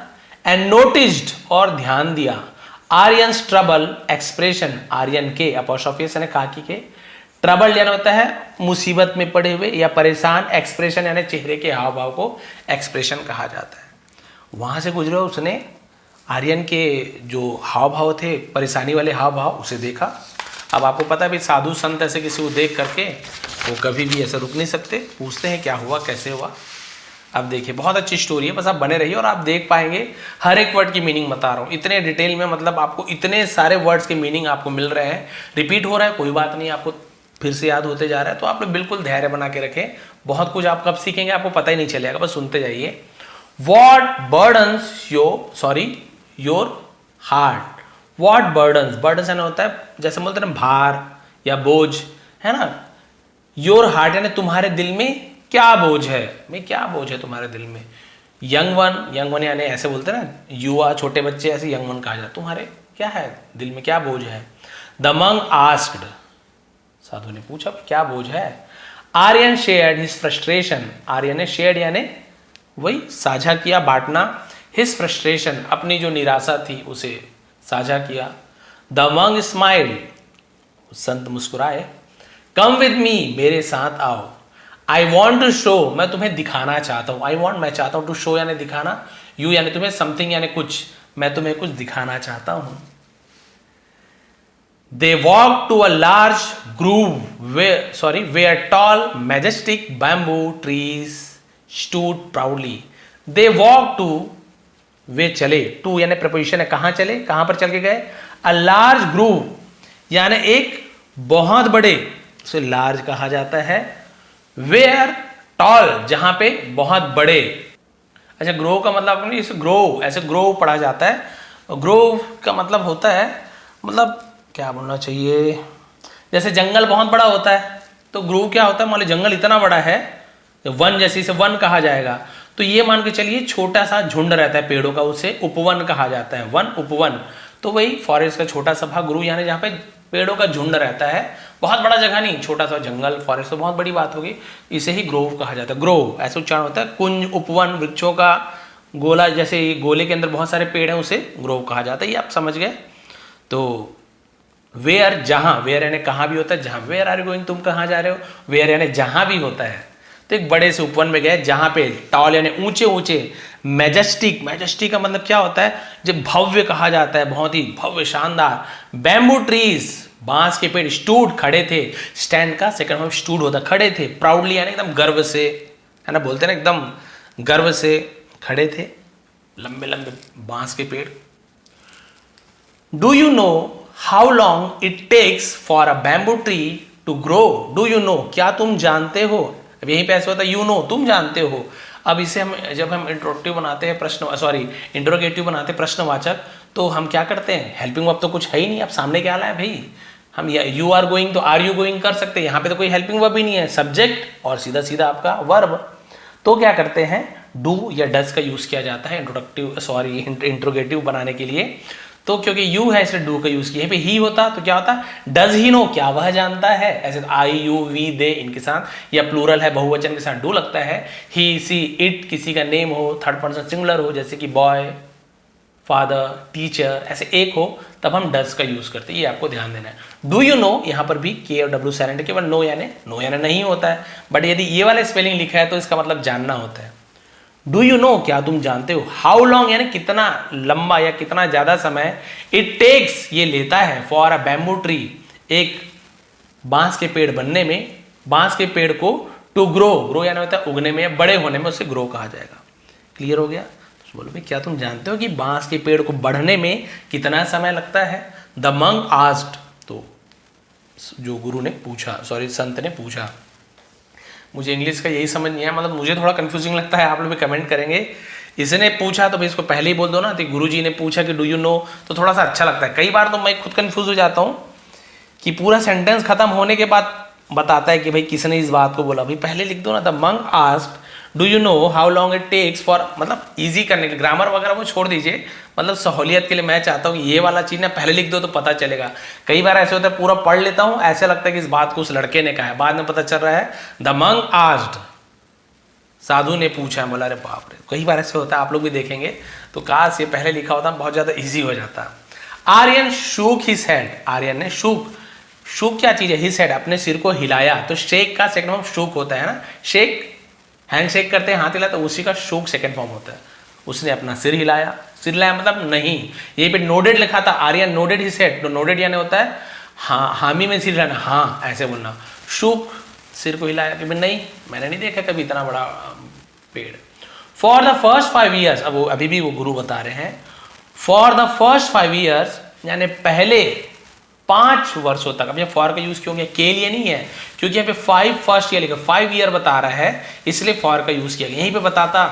एंड नोटिस्ड और ध्यान दिया, आर्यंस ट्रबल एक्सप्रेशन, आर्यन के अपोस्ट्रोफी यानी काकी के, ट्रबल यानी होता है मुसीबत में पड़े हुए या परेशान, एक्सप्रेशन यानी चेहरे के हाव भाव को एक्सप्रेशन कहा जाता है। वहां से गुजरे, उसने आर्यन के जो हाव भाव थे, परेशानी वाले हाव भाव, उसे देखा। अब आपको पता है भाई साधु संत ऐसे किसी को देख करके वो कभी भी ऐसा रुक नहीं सकते, पूछते हैं क्या हुआ कैसे हुआ। अब देखिए बहुत अच्छी स्टोरी है, बस आप बने रहिए और आप देख पाएंगे हर एक वर्ड की मीनिंग बता रहा हूँ इतने डिटेल में, मतलब आपको इतने सारे वर्ड्स के मीनिंग आपको मिल रहे हैं। रिपीट हो रहा है कोई बात नहीं, आपको फिर से याद होते जा रहा है, तो आप लोग बिल्कुल धैर्य बना के रखें। बहुत कुछ आप कब सीखेंगे आपको पता ही नहीं चलेगा, बस सुनते जाइए। What burdens your heart? What burdens, burdens यानी होता है जैसे बोलते हैं ना भार या बोझ, है ना। योर हार्ट यानी तुम्हारे दिल में क्या बोझ है, मैं क्या बोझ है तुम्हारे दिल में। यंग वन यानी ऐसे बोलते हैं ना, युवा छोटे बच्चे, ऐसे यंग वन कहा जाता है, तुम्हारे क्या है दिल में, क्या बोझ है। द मंक आस्क्ड, साधु ने पूछा क्या बोझ है। Aryan shared his frustration, Aryan ने शेयर्ड यानी वही साझा किया, बांटना, हिज फ्रस्ट्रेशन अपनी जो निराशा थी उसे साझा किया। द मंक स्माइल, संत मुस्कुराए। कम विद मी, मेरे साथ आओ। आई वॉन्ट टू शो, मैं तुम्हें दिखाना चाहता हूं। आई वॉन्ट मैं चाहता हूं, टू शो यानी दिखाना, यू यानी तुम्हें, समथिंग यानी कुछ, मैं तुम्हें कुछ दिखाना चाहता हूं। They walked to a large grove where tall, majestic bamboo trees stood proudly. They walked to, वे चले, टू यानी प्रपोजिशन है, कहां चले, कहां पर चल के गए। अ लार्ज ग्रूव यानी एक बहुत बड़े, उसे लार्ज कहा जाता है। वेयर टॉल, जहां पे बहुत बड़े। अच्छा ग्रोव का मतलब नहीं, इसे ग्रोव ऐसे ग्रोव पढ़ा जाता है। ग्रोव का मतलब होता है, मतलब क्या बोलना चाहिए, जैसे जंगल बहुत बड़ा होता है तो ग्रोव क्या होता है, मान लो जंगल इतना बड़ा है, वन जैसे इसे वन कहा जाएगा, तो ये मान के चलिए छोटा सा झुंड रहता है पेड़ों का, उसे उपवन कहा जाता है। वन उपवन, तो वही फॉरेस्ट का छोटा सा भाग ग्रोव यानी जहाँ पे पेड़ों का झुंड रहता है, बहुत बड़ा जगह नहीं, छोटा सा जंगल फॉरेस्ट तो बहुत बड़ी बात होगी, इसे ही ग्रोव कहा जाता है। ग्रोव ऐसे उच्चारण होता है। कुंज उपवन, वृक्षों का गोला, जैसे गोले के अंदर बहुत सारे पेड़ हैं, उसे ग्रोव कहा जाता है, ये आप समझ गए। तो वेयर, जहां, वेयर यानी कहां भी होता है, जहां, वेयर आर यू गोइंग, तुम कहां जा रहे हो, वेयर यानी जहां भी होता है। तो एक बड़े से उपवन में गए जहां पे टॉल यानी ऊंचे ऊंचे, मैजेस्टिक, मैजेस्टिक का मतलब क्या होता है, जब भव्य कहा जाता है, बहुत ही भव्य शानदार। बैम्बू ट्रीज, बांस के पेड़, स्टूड खड़े थे, स्टैंड का सेकंड फॉर्म स्टूड होता, खड़े थे। प्राउडली यानी एकदम गर्व से, है ना, बोलते हैं ना एकदम गर्व से खड़े थे, लंबे लंबे बांस के पेड़। Do you know how long it takes for a bamboo tree to grow. Do you know, क्या तुम जानते हो। अब यहीं पे ऐसा होता है यू नो, तुम जानते हो। अब इसे हम जब हम इंट्रोगेटिव बनाते हैं, इंट्रोगेटिव बनाते हैं प्रश्नवाचक, तो हम क्या करते हैं, हेल्पिंग वर्ब तो कुछ है ही नहीं, अब सामने क्या आया है भाई, हम यू आर गोइंग तो आर यू गोइंग कर सकते हैं, यहाँ पे तो कोई हेल्पिंग वर्ब ही नहीं है, सब्जेक्ट और सीधा सीधा आपका वर्ब। तो क्या करते हैं, डू या डज का यूज किया जाता है इंट्रोगेटिव बनाने के लिए। तो क्योंकि यू है इसलिए डू का यूज किया, पे ही होता तो क्या होता, डज ही नो, क्या वह जानता है, ऐसे आई यू वी दे इनके साथ, या प्लूरल है बहुवचन के साथ डू लगता है। ही सी इट किसी का नेम हो, थर्ड पर्सन सिंगुलर हो, जैसे कि बॉय, फादर, टीचर, ऐसे एक हो, तब हम डज का यूज करते हैं, ये आपको ध्यान देना है। डू यू नो, यहाँ पर भी के और डब्ल्यू साइलेंट, केवल नो यानी नहीं होता है, बट यदि ये वाला स्पेलिंग लिखा है तो इसका मतलब जानना होता है। डू यू नो, क्या तुम जानते हो। हाउ लॉन्ग यानी कितना लंबा या कितना ज्यादा समय, इट टेक्स ये लेता है, फॉर अ बैम्बू ट्री, एक बांस के पेड़ बनने में, बांस के पेड़ को टू ग्रो यानी होता है उगने में, बड़े होने में, उसे ग्रो कहा जाएगा। क्लियर हो गया। तो बोलो भाई क्या तुम जानते हो कि बांस के पेड़ को बढ़ने में कितना समय लगता है। द मंक आस्क्ड, तो जो गुरु ने पूछा, संत ने पूछा। मुझे इंग्लिश का यही समझ नहीं है, मतलब मुझे थोड़ा कंफ्यूजिंग लगता है, आप लोग भी कमेंट करेंगे। इसने पूछा तो भाई इसको पहले ही बोल दो ना, तो गुरुजी ने पूछा कि डू यू नो, तो थोड़ा सा अच्छा लगता है। कई बार तो मैं खुद कंफ्यूज हो जाता हूँ कि पूरा सेंटेंस खत्म होने के बाद बताता है कि भाई किसने इस बात को बोला, भाई पहले लिख दो ना। The monk asked do you know how long it takes for, मतलब इजी करने के लिए, ग्रामर वगैरह वो छोड़ दीजिए, मतलब सहूलियत के लिए मैं चाहता हूँ ये वाला चीज़ ना पहले लिख दो तो पता चलेगा। कई बार ऐसे होता है पूरा पढ़ लेता हूँ, ऐसे लगता है कि इस बात को उस लड़के ने कहा है, बाद में पता चल रहा है द मंक आस्क्ड, साधु ने पूछा है। बोला अरे बाप रे, कई बार ऐसे होता है, आप लोग भी देखेंगे। तो काश ये पहले लिखा होता बहुत ज़्यादा ईजी हो जाता। Aryan shook his head, Aryan ने शूक, शूक क्या चीज़ है, हिज हेड, अपने सिर को हिलाया। तो शेक का सेकंड फॉर्म शूक होता है ना, शेक हैंड शेक करते हैं, हाथ हिला, तो उसी का शूक सेकंड फॉर्म होता है। उसने अपना सिर हिलाया, सिर हिलाया मतलब नहीं, यहीं पे नोडेड लिखा था, आर्यन नोडेड हिज हेड, तो नोडेड यानी होता है हाँ, हामी में सिर हिलाना, हाँ ऐसे बोलना। शूक सिर को हिलाया कि नहीं मैंने नहीं देखा कभी इतना बड़ा पेड़। फॉर द फर्स्ट 5 ईयर्स, अब वो अभी भी वो गुरु बता रहे हैं, फॉर द फर्स्ट 5 ईयर्स यानी पहले 5 वर्षों तक। अब ये फॉर का यूज क्यों किया, के लिए नहीं है, क्योंकि यहाँ पे 5 फर्स्ट ईयर लिखा, 5 ईयर बता रहा है, इसलिए फॉर का यूज किया गया। यहीं पे बताता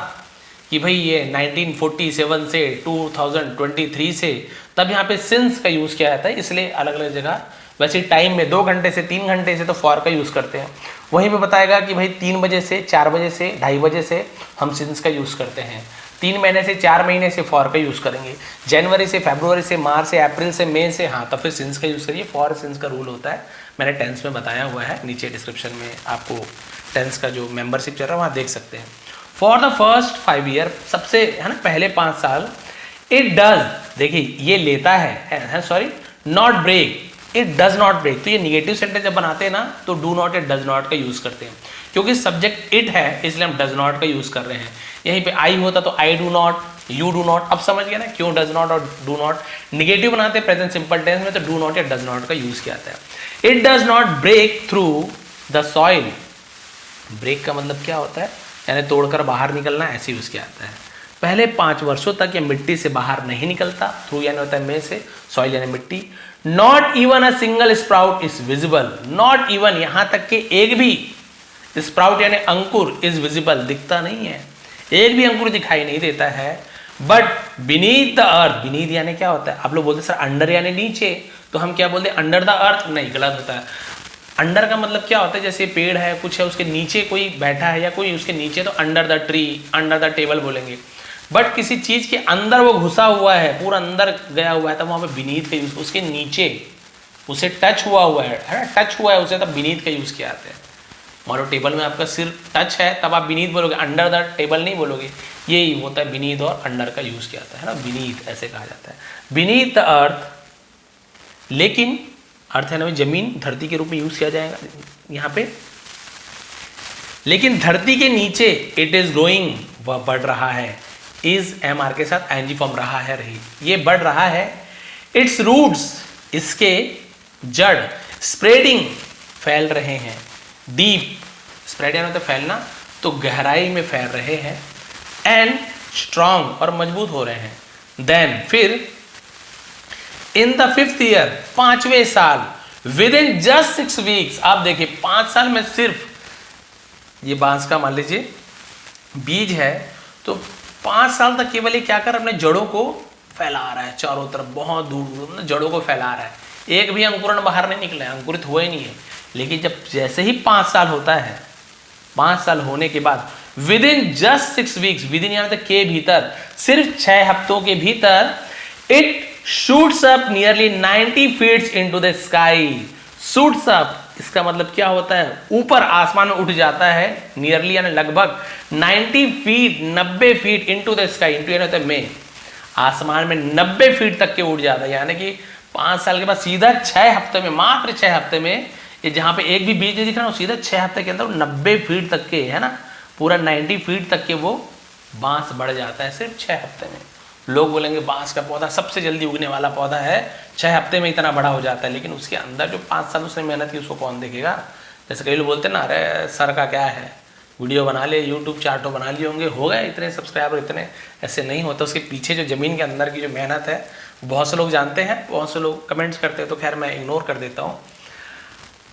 कि भाई ये 1947 से 2023 से, तब यहाँ पे सिंस का यूज किया जाता है, इसलिए अलग अलग जगह। वैसे टाइम में 2 घंटे से 3 घंटे से तो फॉर का यूज करते हैं। वहीं पे बताएगा कि भाई 3 बजे से 4 बजे से 2:30 बजे से हम सिंस का यूज करते हैं। 3 महीने से 4 महीने से फॉर का यूज करेंगे। जनवरी से फरवरी से मार्च से अप्रैल से मई से, हाँ तो फिर सिंस का यूज करिए। फॉर सिंस का रूल होता है, मैंने टेंस में बताया हुआ है, नीचे डिस्क्रिप्शन में आपको टेंस का जो मेंबरशिप चल रहा है वहाँ देख सकते हैं। फॉर द फर्स्ट 5 ईयर, सबसे है ना पहले 5 साल, इट डज, देखिए ये लेता है sorry not break, it does not break. तो ये निगेटिव सेंटेंस जब बनाते हैं ना तो डू नॉट या डज नॉट का यूज करते हैं, क्योंकि सब्जेक्ट इट है इसलिए हम डज नॉट का यूज कर रहे हैं। यहीं पे आई होता तो I do not, you do not. अब समझ गया ना क्यों डज नॉट और डू नॉट निगेटिव बनाते हैं प्रेजेंट सिंपल टेंस में, तो डू नॉट या डज नॉट का यूज किया जाता है। It does not break through the soil, break का मतलब क्या होता है, यानी तोड़कर बाहर निकलना, ऐसे यूज किया जाता है। पहले 5 वर्षों तक ये मिट्टी से बाहर नहीं निकलता, थ्रू यानी होता है में से, सॉइल यानी मिट्टी। Not even a single sprout is visible, not even यहां तक कि एक भी स्प्राउट यानी अंकुर इज विजिबल, दिखता नहीं है, एक भी अंकुर दिखाई नहीं देता है। But beneath the earth, beneath यानी क्या होता है, आप लोग बोलते सर अंडर यानी नीचे, तो हम क्या बोलते हैं अंडर द अर्थ, नहीं गलत होता है। अंडर का मतलब क्या होता है, जैसे पेड़ है कुछ है उसके नीचे कोई बैठा है या कोई उसके नीचे, तो under the tree, under the table बोलेंगे। बट किसी चीज के अंदर वो घुसा हुआ है, पूरा अंदर गया हुआ है, तब वहां पे बीनीथ का यूज, उसके नीचे उसे टच हुआ हुआ है ना, टच हुआ है उसे, तब बीनीथ का यूज किया जाता है। मान लो टेबल में आपका सिर टच है तब आप बीनीथ बोलोगे, अंडर द टेबल नहीं बोलोगे। यही होता है बीनीथ और अंडर का यूज किया जाता है ना, बीनीथ ऐसे कहा जाता है, बीनीथ द अर्थ। लेकिन अर्थ है ना जमीन, धरती के रूप में यूज किया जाएगा यहाँ पे। लेकिन धरती के नीचे इट इज ग्रोइंग, वह बढ़ रहा है, इज एम आर के साथ एनजी फॉर्म रहा है, रही, ये बढ़ रहा है। इट्स रूट्स, इसके जड़, स्प्रेडिंग फैल रहे हैं, डीप स्प्रेड यानी होता है फैलना, तो गहराई में फैल रहे हैं। एंड स्ट्रांग और मजबूत हो रहे हैं। देन फिर इन द 5th ईयर, 5वें साल, विद इन जस्ट 6 वीक्स, आप देखिए 5 साल में सिर्फ ये बांस का मान लीजिए बीज है, तो 5 साल तक केवल ये क्या कर अपने जड़ों को फैला रहा है चारों तरफ, बहुत दूर दूर जड़ों को फैला रहा है। एक भी अंकुरण बाहर नहीं निकला है, अंकुरित हुआ ही नहीं है। लेकिन जब जैसे ही 5 साल होता है, 5 साल होने के बाद within just 6 weeks, within यानी के भीतर, सिर्फ 6 हफ्तों के भीतर, it shoots up nearly 90 feets into the sky. Shoots up इसका मतलब क्या होता है, ऊपर आसमान में उठ जाता है, नियरली यानी लगभग 90 feet, 90 feet into the sky, into यानी होता है में, आसमान में 90 फीट तक के उड़ जाता है। यानी कि 5 साल के बाद सीधा 6 हफ्ते में, मात्र 6 हफ्ते में, ये जहाँ पे एक भी बीज नहीं दिख रहा, सीधा 6 हफ्ते के अंदर 90 फीट तक के, है ना, पूरा 90 फीट तक के वो बांस बढ़ जाता है सिर्फ 6 हफ्ते में। लोग बोलेंगे बांस का पौधा सबसे जल्दी उगने वाला पौधा है, 6 हफ्ते में इतना बड़ा हो जाता है, लेकिन उसके अंदर जो 5 साल उसने मेहनत की उसको कौन देखेगा। जैसे कई लोग बोलते हैं ना, अरे सर का क्या है, वीडियो बना ले, यूट्यूब चार्टो बना लिए होंगे, हो गए इतने सब्सक्राइबर, इतने, ऐसे नहीं होता। उसके पीछे जो ज़मीन के अंदर की जो मेहनत है बहुत से लोग जानते हैं, बहुत से लोग कमेंट्स करते हैं, तो खैर मैं इग्नोर कर देता हूँ।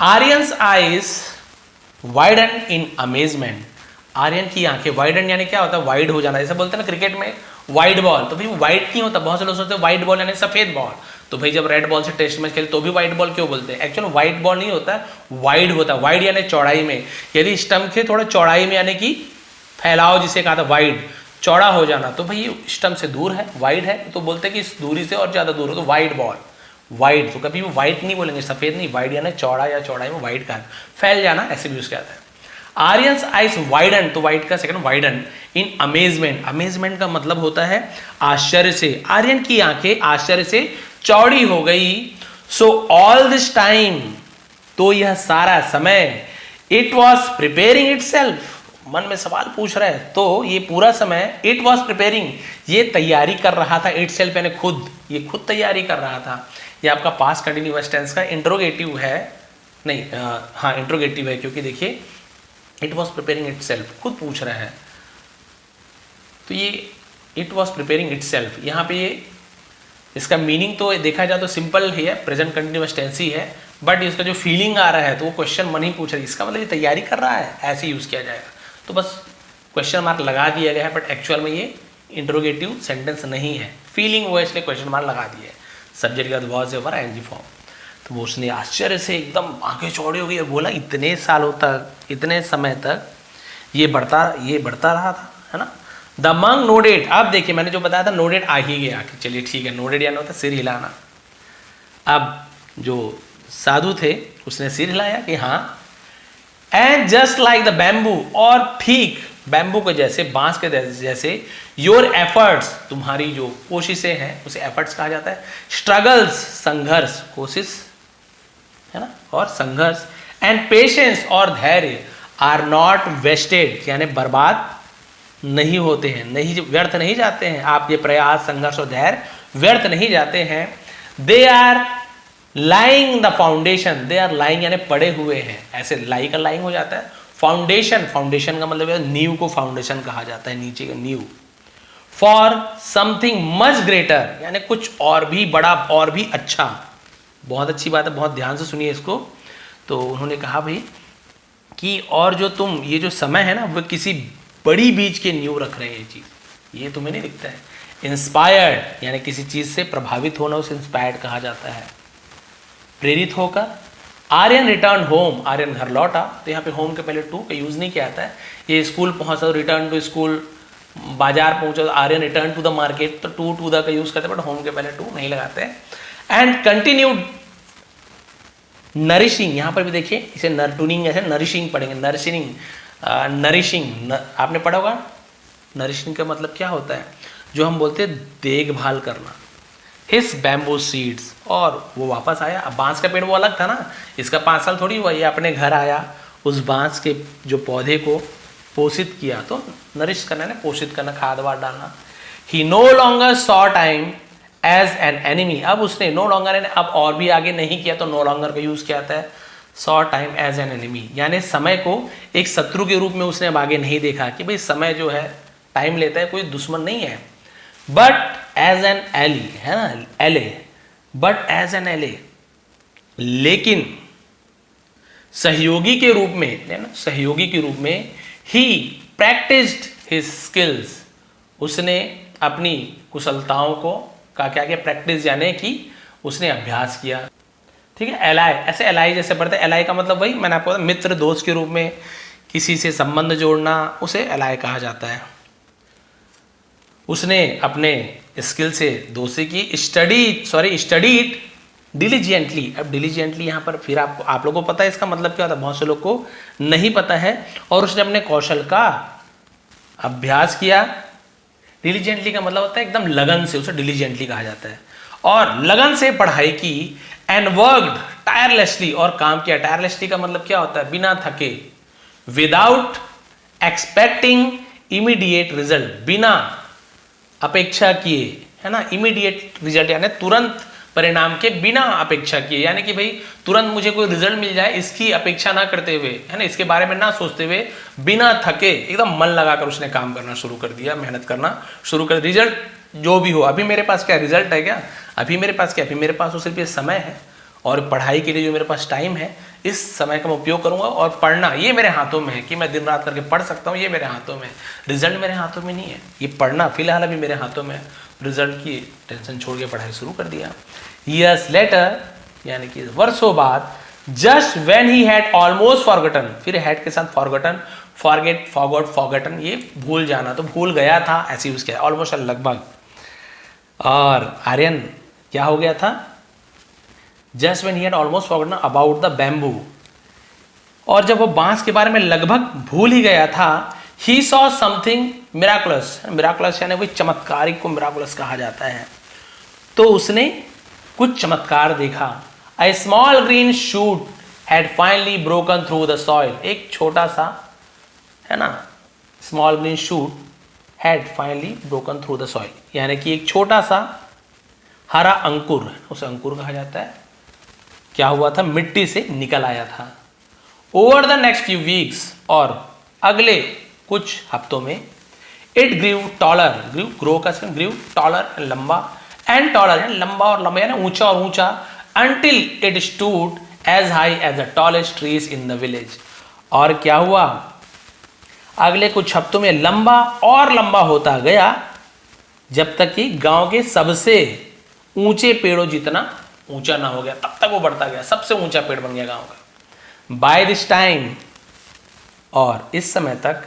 आर्यंस आइज वाइडन इन अमेजमेंट, आर्यन की आंखें, वाइडन यानी क्या होता है, वाइड हो जाना, जैसे बोलते हैं ना क्रिकेट में वाइड बॉल, तो भाई वाइड क्यों होता है, बहुत से लोग सोचते हैं वाइट बॉल यानी सफेद बॉल, तो भाई जब रेड बॉल से टेस्ट मैच खेले तो भी वाइट बॉल क्यों बोलते हैं। एक्चुअली वाइट बॉल नहीं होता, वाइड होता है, वाइड यानी चौड़ाई में, यदि स्टंप के थोड़ा चौड़ाई में यानी कि फैलाव जिसे कहा था वाइड, चौड़ा हो जाना, तो भाई ये स्टम्प से दूर है, वाइड है, तो बोलते हैं कि इस दूरी से और ज़्यादा दूर हो तो वाइड बॉल, वाइड, तो कभी वो वाइट नहीं बोलेंगे, सफ़ेद नहीं, वाइड यानी चौड़ा या चौड़ाई में वाइड का फैल जाना, ऐसे भी यूज़ किया जाता है। आर्यंस आइज वाइडन, तो वाइड का सेकंड वाइडन इन अमेजमेंट, अमेजमेंट का मतलब होता है आश्चर्य से, आर्यन की आंखें आश्चर्य से चौड़ी हो गई। सो ऑल दिस टाइम, तो यह सारा समय, it was preparing it self, मन में सवाल पूछ रहा है, तो ये पूरा समय इट वॉज प्रिपेयरिंग, ये तैयारी कर रहा था, इट सेल्फ यानी खुद, ये खुद तैयारी कर रहा था। ये आपका पास्ट कंटिन्यूअस टेंस का इंट्रोगेटिव है, नहीं हाँ इंट्रोगेटिव है, क्योंकि देखिए it was preparing it self, खुद पूछ रहा है, तो ये it was preparing it self, यहाँ पे ये इसका मीनिंग तो देखा जाए तो सिंपल ही है, प्रेजेंट कंटिन्यूअस टेंस ही है, बट इसका जो फीलिंग आ रहा है तो वो क्वेश्चन मन ही पूछ रहा है, इसका मतलब ये तैयारी कर रहा है, ऐसे यूज़ किया जाएगा। तो बस क्वेश्चन मार्क लगा दिया गया है, बट एक्चुअल में ये इंट्रोगेटिव सेंटेंस नहीं है, फीलिंग वो है इसलिए क्वेश्चन मार्क लगा दिया है। सब्जेक्ट का वॉज एवर एनजी फॉर्म, तो वो उसने आश्चर्य से एकदम आंखें चौड़ी हो गई और बोला इतने सालों तक, इतने समय तक ये बढ़ता रहा था, है ना। द मंग नोडेड, अब देखिए मैंने जो बताया था नोडेड आ ही गया कि चलिए ठीक है, नोडेड यानी होता है सिर हिलाना। अब जो साधु थे उसने सिर हिलाया कि हाँ, and just like the bamboo, और ठीक बैम्बू के जैसे, बांस के जैसे, योर एफर्ट्स, तुम्हारी जो कोशिशें हैं उसे एफर्ट्स कहा जाता है, स्ट्रगल्स संघर्ष, कोशिश है ना, और संघर्ष, एंड पेशेंस और धैर्य, आर नॉट वेस्टेड यानी बर्बाद नहीं होते हैं, नहीं व्यर्थ नहीं जाते हैं, आप ये प्रयास संघर्ष और धैर्य व्यर्थ नहीं जाते हैं। They are lying the foundation, they are lying यानी पड़े हुए हैं, ऐसे लाई का लाइंग हो जाता है। फाउंडेशन, फाउंडेशन का मतलब है नींव को फाउंडेशन कहा जाता है, नीचे का नींव। फॉर समथिंग मच ग्रेटर यानी कुछ और भी बड़ा और भी अच्छा, बहुत अच्छी बात है, बहुत ध्यान से सुनिए इसको। तो उन्होंने कहा भाई कि और जो तुम ये जो समय है ना वो किसी बड़ी बीज के नींव रख रहे हैं, ये चीज़ ये तुम्हें नहीं दिखता है। इंस्पायर्ड यानी किसी चीज़ से प्रभावित होना, उसे इंस्पायर्ड कहा जाता है, प्रेरित होकर। आर्यन रिटर्न होम, आर्यन घर लौटा, तो यहाँ पे होम के पहले टू का यूज़ नहीं किया जाता है। ये स्कूल पहुँचा तो रिटर्न टू स्कूल, बाजार पहुँचा तो Aryan return to the market, तो टू द का यूज़ करते हैं, बट होम के पहले टू नहीं लगाते हैं। एंड कंटिन्यूड नरिशिंग, यहाँ पर भी देखिए इसे नरटूनिंग ऐसे नरिशिंग पढ़ेंगे, नरिशिंग नरिशिंग आपने पढ़ा होगा। नरिशिंग का मतलब क्या होता है, जो हम बोलते हैं देखभाल करना। हिस बैम्बू सीड्स, और वो वापस आया, अब बांस का पेड़ वो अलग था ना, इसका 5 साल थोड़ी हुआ, ये अपने घर आया, उस बांस के जो पौधे को पोषित किया, तो नरिश करना है, पोषित करना, खाद वाद डालना। He no longer saw time as an enemy, अब उसने नो लॉन्गर अब और भी आगे नहीं किया, तो नो लॉन्गर का यूज किया जाता है। Saw time as an enemy यानी समय को एक शत्रु के रूप में उसने अब आगे नहीं देखा कि भाई समय जो है टाइम लेता है, कोई दुश्मन नहीं है, बट एज एन एली, है ना, एले, बट एज एन एले, लेकिन सहयोगी के रूप में, है ना, सहयोगी के रूप में। ही प्रैक्टिस्ड हिज स्किल्स, उसने अपनी कुशलताओं को का क्या किया, प्रैक्टिस यानी कि उसने अभ्यास किया। ठीक है, एलाई, ऐसे एलाई जैसे पढ़ते हैं, एलाई का मतलब वही मैंने आपको बताया, मित्र दोस्त के रूप में किसी से संबंध जोड़ना, उसे एलाई कहा जाता है। उसने अपने स्किल से दोस्ती की, स्टडीड डिलीजेंटली। अब डिलीजेंटली यहाँ पर फिर आप लोगों को पता है इसका मतलब क्या होता है, बहुत से लोग को नहीं पता है। और उसने अपने कौशल का अभ्यास किया। डिलीजेंटली का मतलब होता है एकदम लगन से, उसे डिलीजेंटली कहा जाता है। और लगन से पढ़ाई की, एंड वर्कड टायरलेसली, और काम किया। टायरलेसली का मतलब क्या होता है, बिना थके, विदाउट एक्सपेक्टिंग इमीडिएट रिजल्ट, बिना अपेक्षा किए, है ना, इमीडिएट रिजल्ट यानी तुरंत परिणाम के बिना अपेक्षा किए, यानी कि भाई तुरंत मुझे कोई रिजल्ट मिल जाए इसकी अपेक्षा ना करते हुए, है ना, इसके बारे में ना सोचते हुए, बिना थके एकदम मन लगाकर उसने काम करना शुरू कर दिया, मेहनत करना शुरू कर। रिजल्ट जो भी हो, अभी मेरे पास क्या रिजल्ट है, क्या अभी मेरे पास क्या, अभी मेरे पास तो सिर्फ ये समय है, और पढ़ाई के लिए जो मेरे पास टाइम है, इस समय का मैं उपयोग करूंगा। और पढ़ना ये मेरे हाथों में है कि मैं दिन रात करके पढ़ सकता हूँ, ये मेरे हाथों में। रिजल्ट मेरे हाथों में नहीं है, ये पढ़ना फिलहाल अभी मेरे हाथों में। रिजल्ट की टेंशन छोड़ के पढ़ाई शुरू कर दिया। ईयर्स लेटर यानी कि वर्षों बाद, just when he had almost forgotten, फिर हैड के साथ फॉरगॉटन, फॉरगेट, फॉरगॉट, फॉरगटन, ये भूल जाना, तो भूल गया था ऐसे यूज किया, ऑलमोस्ट लगभग। और आर्यन क्या हो गया था, just when he had almost forgotten about the bamboo, और जब वो बांस के बारे में लगभग भूल ही गया था, he saw something miraculous, miraculous यानी कोई चमत्कारिक को मिराकुलस कहा जाता है, तो उसने कुछ चमत्कार देखा। A small green shoot had finally broken through the soil, एक छोटा सा, है ना, small green shoot had finally broken through the soil, यानी कि एक छोटा सा हरा अंकुर, उसे अंकुर कहा जाता है, क्या हुआ था, मिट्टी से निकल आया था। Over the next few weeks, और अगले कुछ हफ्तों में, it grew taller, grow का grew taller, लंबा, and taller यानी लंबा और लंबा यानी ऊंचा और ऊंचा, until it stood as high as the tallest trees in the village, और क्या हुआ, अगले कुछ हफ्तों में लंबा और लंबा होता गया, जब तक कि गांव के सबसे ऊंचे पेड़ों जितना ऊंचा ना हो गया, तब तक वो बढ़ता गया, सबसे ऊंचा पेड़ बन गया गांव का। बाय दिस टाइम, और इस समय तक,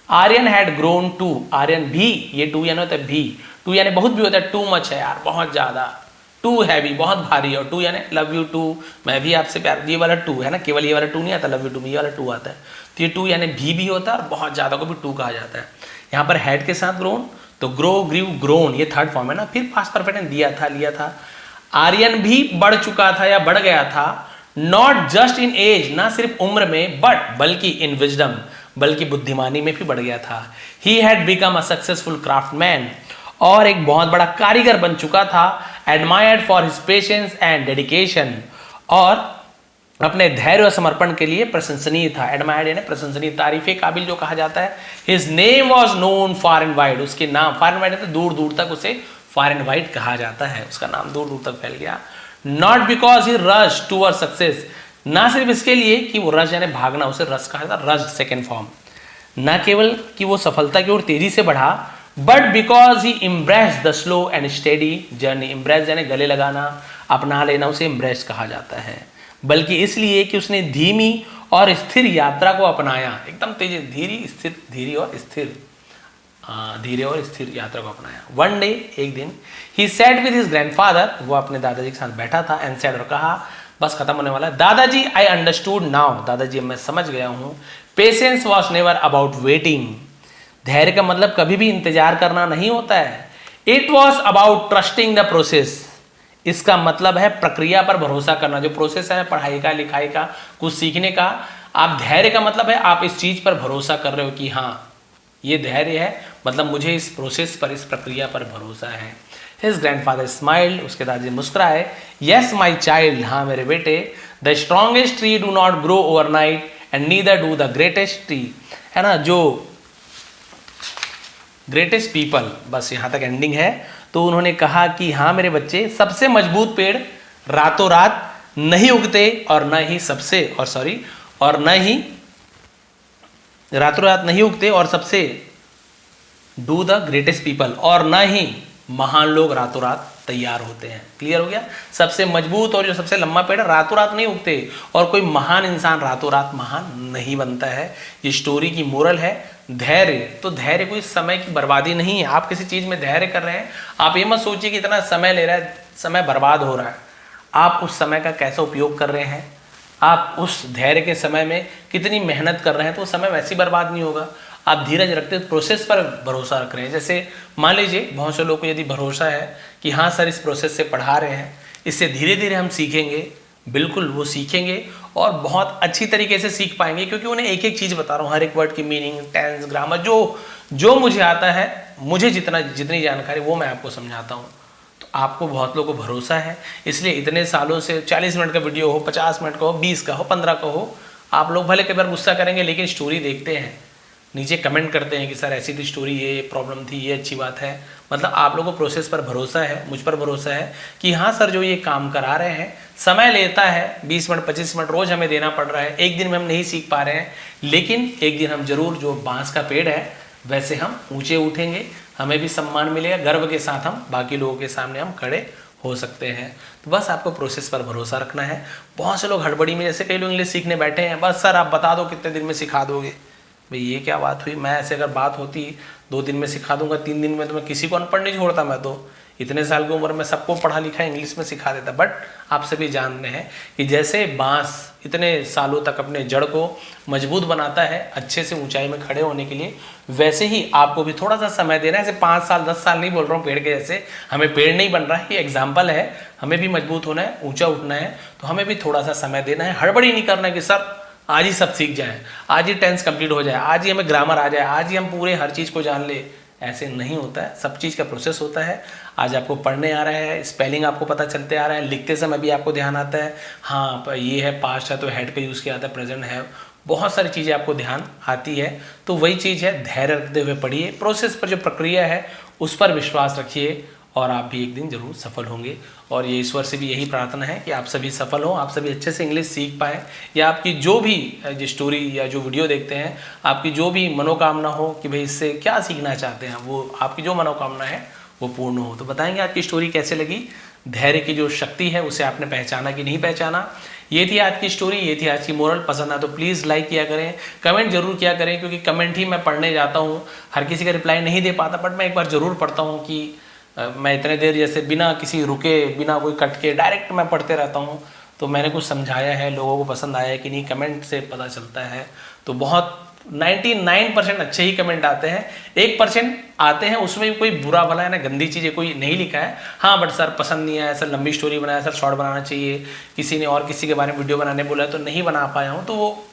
Aryan had grown to, Aryan भी, ये टू यानी होता है भी, टू यानी बहुत भी होता है, टू मच है यार, बहुत ज्यादा, टू हैवी, बहुत भारी, और टू यानी लव यू टू, मैं भी आपसे प्यार, ये वाला टू है ना, केवल ये वाला टू नहीं आता, लव यू टू में ये वाला टू आता है, तो ये टू यानी भी होता है, और बहुत ज्यादा को भी टू कहा जाता है। यहाँ पर हैड के साथ ग्रोन, तो ग्रो, ग्रीव, ग्रोन, ये थर्ड फॉर्म है ना, फिर पास्ट परफेक्ट ने दिया था, लिया था। आर्यन भी बढ़ चुका था या बढ़ गया था, नॉट जस्ट इन एज, ना सिर्फ उम्र में, बट बल्कि इन विजडम, बल्कि बुद्धिमानी में भी बढ़ गया था। He had become a successful craftsman, और एक बहुत बड़ा कारीगर बन चुका था। Admired for his patience and dedication, और अपने धैर्य और समर्पण के लिए प्रशंसनीय था। एडमायर्ड यानी प्रशंसनीय, तारीफे काबिल जो कहा जाता है। His name was known far and wide, उसके नाम, फार एंड वाइड तो दूर दूर तक उसे फार एंड वाइड कहा जाता है, उसका नाम दूर दूर तक फैल गया। Not because he rush toward success, ना सिर्फ इसके लिए कि वो रश यानी भागना, उसे रश कहा जाता है, रश सेकेंड फॉर्म, ना केवल कि वो सफलता की ओर तेजी से बढ़ा, but because he embrace the slow and steady journey, embrace यानी गले लगाना, अपना लेना, उसे इम्ब्रेस कहा जाता है, बल्कि इसलिए कि उसने धीमी और स्थिर यात्रा को अपनाया, एकदम तेज, धीरी स्थिर, धीरे और स्थिर, धीरे और स्थिर यात्रा को अपनाया। वन डे, एक दिन, he sat with his grandfather, वो अपने दादाजी के साथ बैठा था, एंड सैड, और कहा, बस खत्म होने वाला है, दादाजी आई अंडरस्टूड नाउ, दादाजी मैं समझ गया हूँ, patience was never about waiting, धैर्य का मतलब कभी भी इंतजार करना नहीं होता है। It was about trusting the process, इसका मतलब है प्रक्रिया पर भरोसा करना, जो प्रोसेस है पढ़ाई का, लिखाई का, कुछ सीखने का, आप धैर्य का मतलब है आप इस चीज पर भरोसा कर रहे हो कि हाँ ये धैर्य है, मतलब मुझे इस प्रोसेस पर, इस प्रक्रिया पर भरोसा है। हिज ग्रैंडफादर स्माइल्ड, उसके दादाजी मुस्कुराए, यस माई चाइल्ड, हाँ मेरे बेटे, the strongest tree do not grow overnight and neither do the greatest tree, है ना, जो ग्रेटेस्ट पीपल, बस यहाँ तक एंडिंग है। तो उन्होंने कहा कि हाँ मेरे बच्चे, सबसे मजबूत पेड़ रातों रात नहीं उगते, और न ही सबसे, और सॉरी, और न ही रातों रात नहीं उगते, और सबसे डू द ग्रेटेस्ट पीपल, और न ही महान लोग रातों रात तैयार होते हैं। क्लियर हो गया, सबसे मजबूत और जो सबसे लंबा पेड़ रातों रात नहीं उगते, और कोई महान इंसान रातों रात महान नहीं बनता है। ये स्टोरी की मोरल है धैर्य। तो धैर्य कोई समय की बर्बादी नहीं है। आप किसी चीज में धैर्य कर रहे हैं, आप ये मत सोचिए कि इतना समय ले रहा है, समय बर्बाद हो रहा है। आप उस समय का कैसा उपयोग कर रहे हैं, आप उस धैर्य के समय में कितनी मेहनत कर रहे हैं, तो समय वैसे ही बर्बाद नहीं होगा। आप धीरज रखते प्रोसेस पर भरोसा रख रहे हैं। जैसे मान लीजिए बहुत से लोगों को यदि भरोसा है कि हाँ सर इस प्रोसेस से पढ़ा रहे हैं, इससे धीरे धीरे हम सीखेंगे, बिल्कुल वो सीखेंगे और बहुत अच्छी तरीके से सीख पाएंगे, क्योंकि उन्हें एक एक चीज़ बता रहा हूँ, हर एक वर्ड की मीनिंग, टेंस, ग्रामर, जो मुझे आता है, मुझे जितनी जानकारी वो मैं आपको समझाता हूँ। तो आपको बहुत लोगों को भरोसा है, इसलिए इतने सालों से 40 मिनट का वीडियो हो, 50 मिनट का हो, 20 का हो, 15 का हो, आप लोग भले कई बार गुस्सा करेंगे लेकिन स्टोरी देखते हैं, नीचे कमेंट करते हैं कि सर ऐसी थी स्टोरी, ये प्रॉब्लम थी, ये अच्छी बात है। मतलब आप लोगों को प्रोसेस पर भरोसा है, मुझ पर भरोसा है कि हाँ सर जो ये काम करा रहे हैं, समय लेता है, 20 मिनट 25 मिनट रोज हमें देना पड़ रहा है, एक दिन में हम नहीं सीख पा रहे हैं, लेकिन एक दिन हम जरूर, जो बांस का पेड़ है वैसे हम ऊंचे उठेंगे, हमें भी सम्मान मिलेगा, गर्व के साथ हम बाकी लोगों के सामने हम खड़े हो सकते हैं। तो बस आपको प्रोसेस पर भरोसा रखना है। बहुत से लोग हड़बड़ी में, जैसे कई लोग इंग्लिश सीखने बैठे हैं, बस सर आप बता दो कितने दिन में सिखा दोगे, भाई ये क्या बात हुई, मैं ऐसे अगर बात होती 2 दिन में सिखा दूंगा, 3 दिन में तो मैं किसी को अनपढ़ नहीं छोड़ता। मैं तो इतने साल की उम्र में सबको पढ़ा लिखा इंग्लिश में सिखा देता। बट आप सभी जानते हैं कि जैसे बांस इतने सालों तक अपने जड़ को मजबूत बनाता है अच्छे से ऊंचाई में खड़े होने के लिए, वैसे ही आपको भी थोड़ा सा समय देना है। ऐसे 5 साल 10 साल नहीं बोल रहा हूँ पेड़ के जैसे, हमें पेड़ नहीं बन रहा है, ये एग्जाम्पल है। हमें भी मजबूत होना है, ऊंचा उठना है, तो हमें भी थोड़ा सा समय देना है। हड़बड़ी नहीं करना है कि सर आज ही सब सीख जाए, आज ही टेंस कंप्लीट हो जाए, आज ही हमें ग्रामर आ जाए, आज ही हम पूरे हर चीज़ को जान ले। ऐसे नहीं होता है, सब चीज़ का प्रोसेस होता है। आज आपको पढ़ने आ रहा है, स्पेलिंग आपको पता चलते आ रहा है, लिखते समय भी आपको ध्यान आता है, हाँ ये है पास्ट है तो हेड का यूज़ किया जाता है, प्रेजेंट है, बहुत सारी चीज़ें आपको ध्यान आती है। तो वही चीज़ है, धैर्य रखते हुए पढ़िए, प्रोसेस पर जो प्रक्रिया है उस पर विश्वास रखिए और आप भी एक दिन जरूर सफल होंगे। और ये ईश्वर से भी यही प्रार्थना है कि आप सभी सफल हों, आप सभी अच्छे से इंग्लिश सीख पाएँ, या आपकी जो भी जो स्टोरी या जो वीडियो देखते हैं, आपकी जो भी मनोकामना हो कि भाई इससे क्या सीखना चाहते हैं, वो आपकी जो मनोकामना है वो पूर्ण हो। तो बताएंगे आपकी स्टोरी कैसे लगी, धैर्य की जो शक्ति है उसे आपने पहचाना कि नहीं पहचाना। ये थी आज की स्टोरी, ये थी आज की मोरल। पसंद आए तो प्लीज़ लाइक किया करें, कमेंट जरूर किया करें, क्योंकि कमेंट ही मैं पढ़ने जाता हूँ। हर किसी का रिप्लाई नहीं दे पाता, बट मैं एक बार ज़रूर पढ़ता हूँ कि मैं इतने देर जैसे बिना किसी रुके, बिना कोई कट के डायरेक्ट मैं पढ़ते रहता हूँ। तो मैंने कुछ समझाया है, लोगों को पसंद आया है कि नहीं, कमेंट से पता चलता है। तो बहुत 99% अच्छे ही कमेंट आते हैं, 1% आते हैं उसमें भी कोई बुरा भला है ना, गंदी चीज़ें कोई नहीं लिखा है। हाँ बट सर पसंद नहीं आया, सर लंबी स्टोरी बनाया, सर शॉर्ट बनाना चाहिए, किसी ने और किसी के बारे में वीडियो बनाने बोला तो नहीं बना पाया हूँ। तो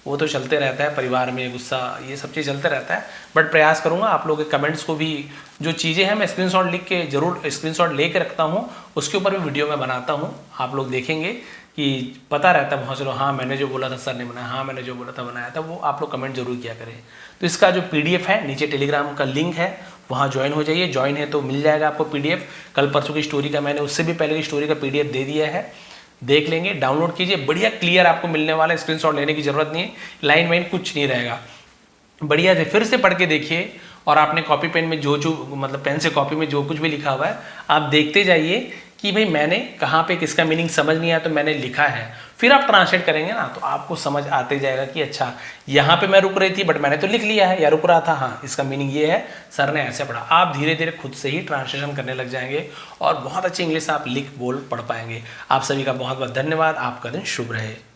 वो तो चलते रहता है, परिवार में गुस्सा ये सब चीज़ चलते रहता है। बट प्रयास करूँगा आप लोगों के कमेंट्स को भी, जो चीज़ें हैं मैं स्क्रीनशॉट लिख के जरूर स्क्रीनशॉट लेके रखता हूँ, उसके ऊपर भी वीडियो में बनाता हूँ। आप लोग देखेंगे कि पता रहता है बहुत से लोग, हाँ मैंने जो बोला था सर ने बनाया, हाँ मैंने जो बोला था बनाया था। वो आप लोग कमेंट जरूर किया करें। तो इसका जो PDF है नीचे टेलीग्राम का लिंक है, वहाँ ज्वाइन हो जाइए। ज्वाइन है तो मिल जाएगा आपको PDF। कल परसों की स्टोरी का मैंने उससे भी पहले की स्टोरी का PDF दे दिया है, देख लेंगे, डाउनलोड कीजिए, बढ़िया क्लियर आपको मिलने वाला है। स्क्रीनशॉट लेने की जरूरत नहीं है, लाइन वाइन कुछ नहीं रहेगा। बढ़िया से फिर से पढ़ के देखिए, और आपने कॉपी पेन में जो मतलब पेन से कॉपी में जो कुछ भी लिखा हुआ है आप देखते जाइए कि भाई मैंने कहाँ पे किसका मीनिंग समझ नहीं आया तो मैंने लिखा है। फिर आप ट्रांसलेट करेंगे ना तो आपको समझ आते जाएगा कि अच्छा यहाँ पे मैं रुक रही थी बट मैंने तो लिख लिया है, या रुक रहा था, हाँ इसका मीनिंग ये है, सर ने ऐसे पढ़ा। आप धीरे धीरे खुद से ही ट्रांसलेशन करने लग जाएंगे और बहुत अच्छी इंग्लिश आप लिख बोल पढ़ पाएंगे। आप सभी का बहुत बहुत धन्यवाद। आपका दिन शुभ रहे।